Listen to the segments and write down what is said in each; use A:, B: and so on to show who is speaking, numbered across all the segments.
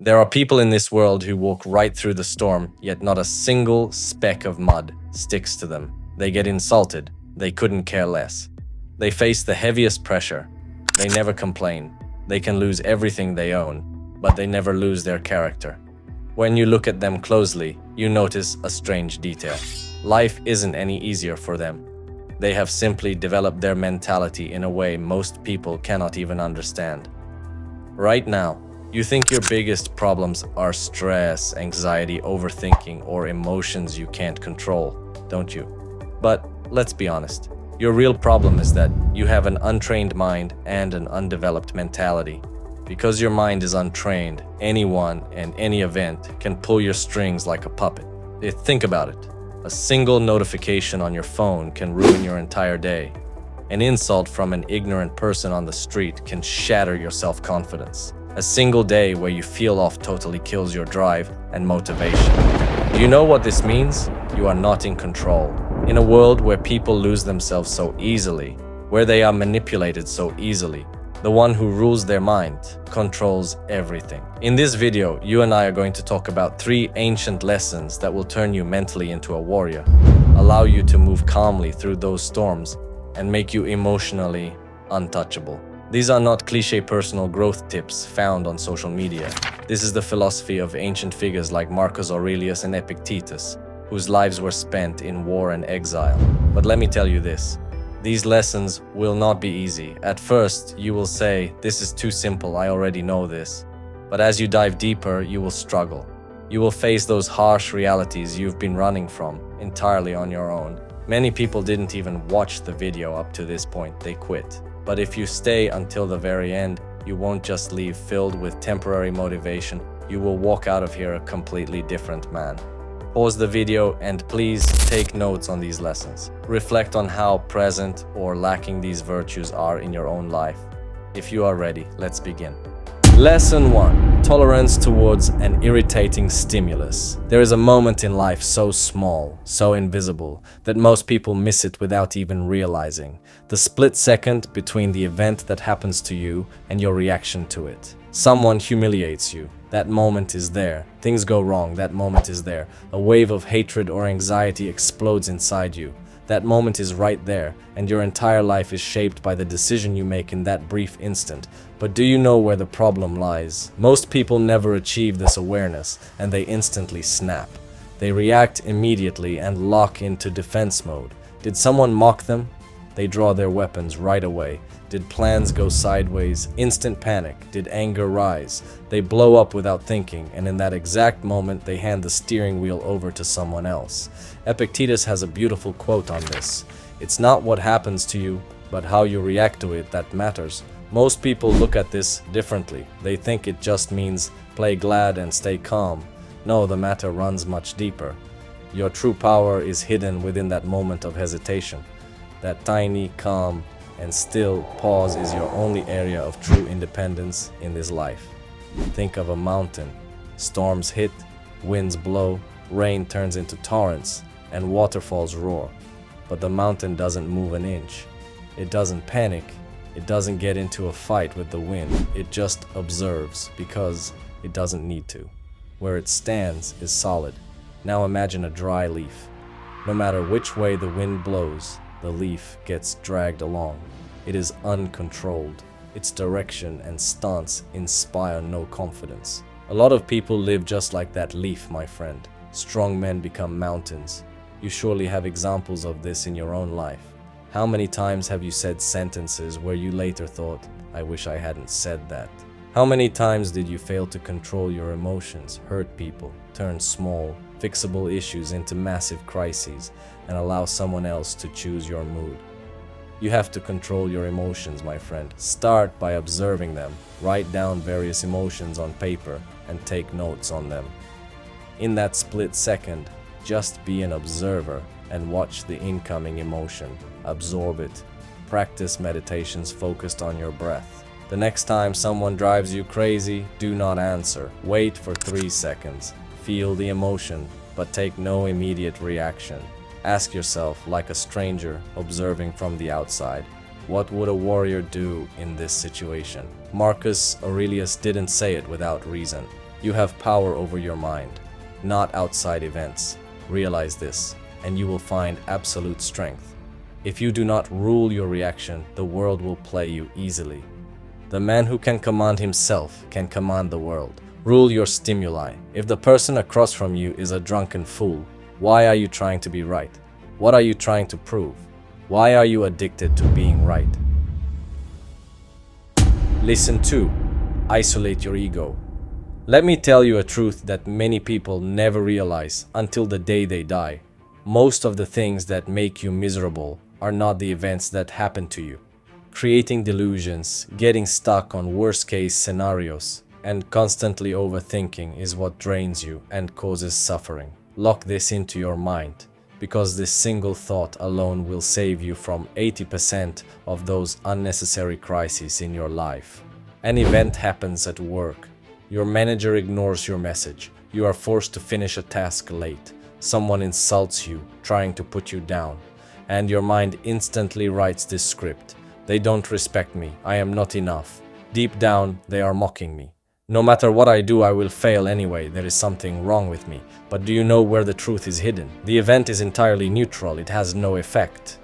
A: There are people in this world who walk right through the storm, yet not a single speck of mud sticks to them. They get insulted. They couldn't care less. They face the heaviest pressure. They never complain. They can lose everything they own, but they never lose their character. When you look at them closely, you notice a strange detail. Life isn't any easier for them. They have simply developed their mentality in a way most people cannot even understand. Right now, you think your biggest problems are stress, anxiety, overthinking, or emotions you can't control, don't you? But let's be honest. Your real problem is that you have an untrained mind and an undeveloped mentality. Because your mind is untrained, anyone and any event can pull your strings like a puppet. Think about it. A single notification on your phone can ruin your entire day. An insult from an ignorant person on the street can shatter your self-confidence. A single day where you feel off totally kills your drive and motivation. Do you know what this means? You are not in control. In a world where people lose themselves so easily, where they are manipulated so easily, the one who rules their mind controls everything. In this video, you and I are going to talk about 3 ancient lessons that will turn you mentally into a warrior, allow you to move calmly through those storms, and make you emotionally untouchable. These are not cliché personal growth tips found on social media. This is the philosophy of ancient figures like Marcus Aurelius and Epictetus, whose lives were spent in war and exile. But let me tell you this. These lessons will not be easy. At first, you will say, "This is too simple, I already know this." But as you dive deeper, you will struggle. You will face those harsh realities you've been running from entirely on your own. Many people didn't even watch the video up to this point, they quit. But if you stay until the very end, you won't just leave filled with temporary motivation, you will walk out of here a completely different man. Pause the video and please take notes on these lessons. Reflect on how present or lacking these virtues are in your own life. If you are ready, let's begin. Lesson 1. Tolerance towards an irritating stimulus. There is a moment in life so small, so invisible, that most people miss it without even realizing. The split second between the event that happens to you and your reaction to it. Someone humiliates you. That moment is there. Things go wrong. That moment is there. A wave of hatred or anxiety explodes inside you. That moment is right there, and your entire life is shaped by the decision you make in that brief instant. But do you know where the problem lies? Most people never achieve this awareness, and they instantly snap. They react immediately and lock into defense mode. Did someone mock them? They draw their weapons right away. Did plans go sideways? Instant panic. Did anger rise? They blow up without thinking, and in that exact moment, they hand the steering wheel over to someone else. Epictetus has a beautiful quote on this. It's not what happens to you, but how you react to it that matters. Most people look at this differently. They think it just means play glad and stay calm. No, the matter runs much deeper. Your true power is hidden within that moment of hesitation. That tiny, calm, and still pause is your only area of true independence in this life. Think of a mountain. Storms hit, winds blow, rain turns into torrents, and waterfalls roar. But the mountain doesn't move an inch. It doesn't panic. It doesn't get into a fight with the wind. It just observes because it doesn't need to. Where it stands is solid. Now imagine a dry leaf. No matter which way the wind blows, the leaf gets dragged along. It is uncontrolled. Its direction and stance inspire no confidence. A lot of people live just like that leaf, my friend. Strong men become mountains. You surely have examples of this in your own life. How many times have you said sentences where you later thought, "I wish I hadn't said that"? How many times did you fail to control your emotions, hurt people, turn small, fixable issues into massive crises, and allow someone else to choose your mood? You have to control your emotions, my friend. Start by observing them. Write down various emotions on paper and take notes on them. In that split second, just be an observer and watch the incoming emotion. Absorb it. Practice meditations focused on your breath. The next time someone drives you crazy, do not answer. Wait for 3 seconds. Feel the emotion, but take no immediate reaction. Ask yourself, like a stranger observing from the outside, what would a warrior do in this situation? Marcus Aurelius didn't say it without reason. You have power over your mind, not outside events. Realize this, and you will find absolute strength. If you do not rule your reaction, the world will play you easily. The man who can command himself can command the world. Rule your stimuli. If the person across from you is a drunken fool, why are you trying to be right? What are you trying to prove? Why are you addicted to being right? Listen 2. Isolate your ego. Let me tell you a truth that many people never realize until the day they die. Most of the things that make you miserable are not the events that happen to you. Creating delusions, getting stuck on worst-case scenarios, and constantly overthinking is what drains you and causes suffering. Lock this into your mind, because this single thought alone will save you from 80% of those unnecessary crises in your life. An event happens at work. Your manager ignores your message. You are forced to finish a task late. Someone insults you, trying to put you down. And your mind instantly writes this script. They don't respect me. I am not enough. Deep down, they are mocking me. No matter what I do, I will fail anyway. There is something wrong with me. But do you know where the truth is hidden? The event is entirely neutral. It has no effect.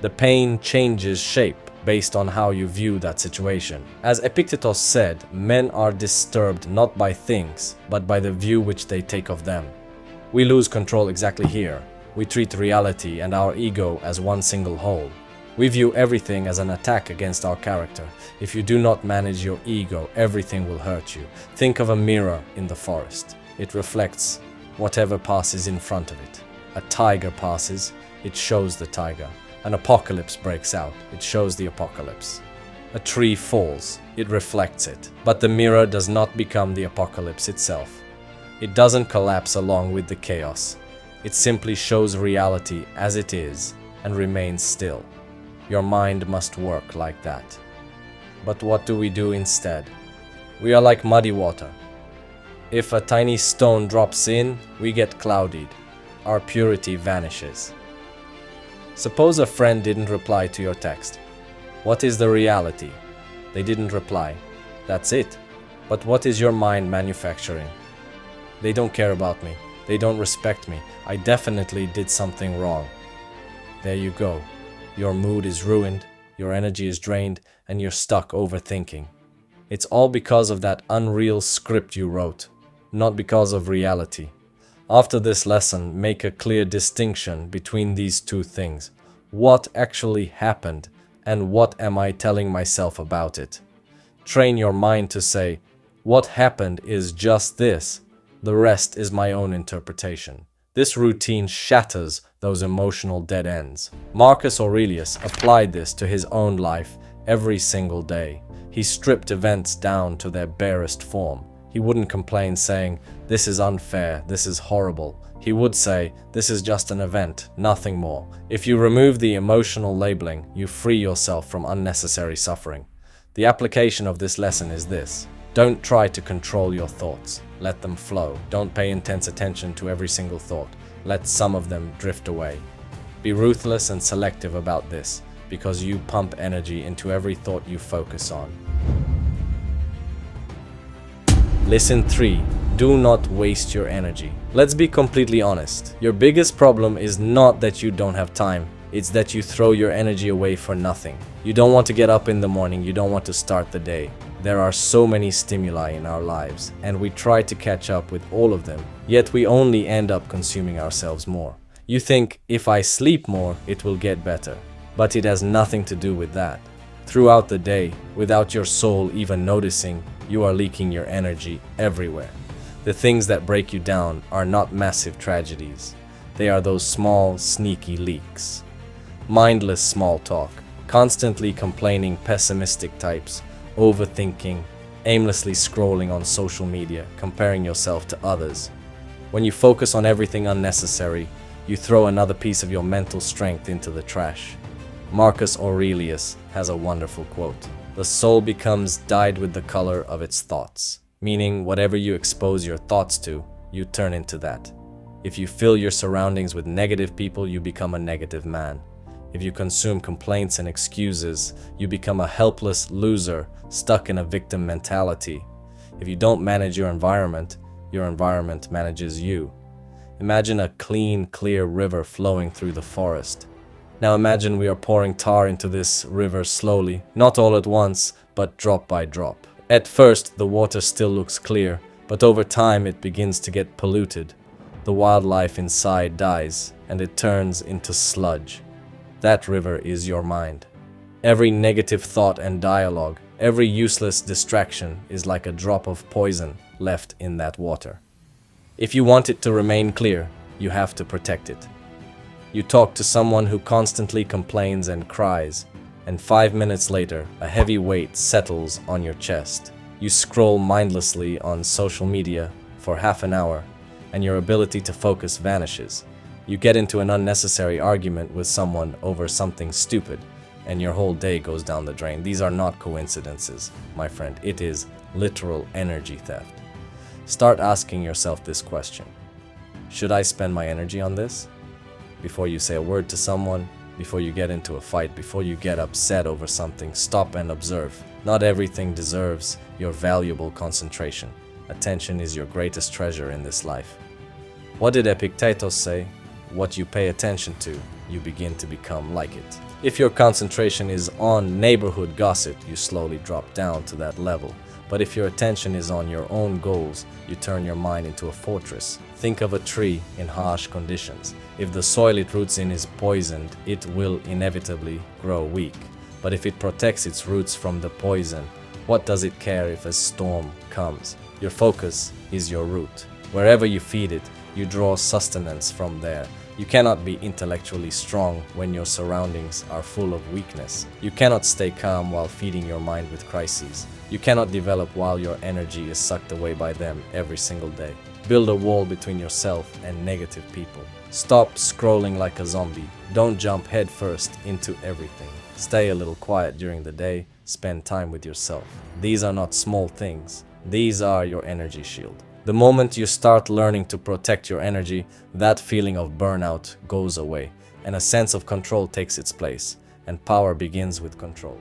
A: The pain changes shape based on how you view that situation. As Epictetus said, men are disturbed not by things, but by the view which they take of them. We lose control exactly here. We treat reality and our ego as one single whole. We view everything as an attack against our character. If you do not manage your ego, everything will hurt you. Think of a mirror in the forest. It reflects whatever passes in front of it. A tiger passes, it shows the tiger. An apocalypse breaks out, it shows the apocalypse. A tree falls, it reflects it. But the mirror does not become the apocalypse itself. It doesn't collapse along with the chaos. It simply shows reality as it is and remains still. Your mind must work like that. But what do we do instead? We are like muddy water. If a tiny stone drops in, we get clouded. Our purity vanishes. Suppose a friend didn't reply to your text. What is the reality? They didn't reply. That's it. But what is your mind manufacturing? They don't care about me. They don't respect me. I definitely did something wrong. There you go. Your mood is ruined, your energy is drained, and you're stuck overthinking. It's all because of that unreal script you wrote, not because of reality. After this lesson, make a clear distinction between these two things. What actually happened, and what am I telling myself about it? Train your mind to say, what happened is just this. The rest is my own interpretation. This routine shatters those emotional dead ends. Marcus Aurelius applied this to his own life every single day. He stripped events down to their barest form. He wouldn't complain saying, this is unfair, this is horrible. He would say, this is just an event, nothing more. If you remove the emotional labeling, you free yourself from unnecessary suffering. The application of this lesson is this. Don't try to control your thoughts. Let them flow. Don't pay intense attention to every single thought. Let some of them drift away. Be ruthless and selective about this, because you pump energy into every thought you focus on. Lesson 3. Do not waste your energy. Let's be completely honest. Your biggest problem is not that you don't have time. It's that you throw your energy away for nothing. You don't want to get up in the morning. You don't want to start the day. There are so many stimuli in our lives, and we try to catch up with all of them, yet we only end up consuming ourselves more. You think, if I sleep more, it will get better. But it has nothing to do with that. Throughout the day, without your soul even noticing, you are leaking your energy everywhere. The things that break you down are not massive tragedies. They are those small, sneaky leaks. Mindless small talk, constantly complaining pessimistic types, overthinking, aimlessly scrolling on social media, comparing yourself to others. When you focus on everything unnecessary, you throw another piece of your mental strength into the trash. Marcus Aurelius has a wonderful quote. The soul becomes dyed with the color of its thoughts, meaning whatever you expose your thoughts to, you turn into that. If you fill your surroundings with negative people, you become a negative man. If you consume complaints and excuses, you become a helpless loser stuck in a victim mentality. If you don't manage your environment manages you. Imagine a clean, clear river flowing through the forest. Now imagine we are pouring tar into this river slowly, not all at once, but drop by drop. At first, the water still looks clear, but over time it begins to get polluted. The wildlife inside dies, and it turns into sludge. That river is your mind. Every negative thought and dialogue, every useless distraction is like a drop of poison left in that water. If you want it to remain clear, you have to protect it. You talk to someone who constantly complains and cries, and 5 minutes later, a heavy weight settles on your chest. You scroll mindlessly on social media for half an hour, and your ability to focus vanishes. You get into an unnecessary argument with someone over something stupid, and your whole day goes down the drain. These are not coincidences, my friend. It is literal energy theft. Start asking yourself this question. Should I spend my energy on this? Before you say a word to someone, before you get into a fight, before you get upset over something, stop and observe. Not everything deserves your valuable concentration. Attention is your greatest treasure in this life. What did Epictetus say? What you pay attention to, you begin to become like it. If your concentration is on neighborhood gossip, you slowly drop down to that level. But if your attention is on your own goals, you turn your mind into a fortress. Think of a tree in harsh conditions. If the soil it roots in is poisoned, it will inevitably grow weak. But if it protects its roots from the poison, what does it care if a storm comes? Your focus is your root. Wherever you feed it, you draw sustenance from there. You cannot be intellectually strong when your surroundings are full of weakness. You cannot stay calm while feeding your mind with crises. You cannot develop while your energy is sucked away by them every single day. Build a wall between yourself and negative people. Stop scrolling like a zombie. Don't jump headfirst into everything. Stay a little quiet during the day. Spend time with yourself. These are not small things. These are your energy shield. The moment you start learning to protect your energy, that feeling of burnout goes away, and a sense of control takes its place, and power begins with control.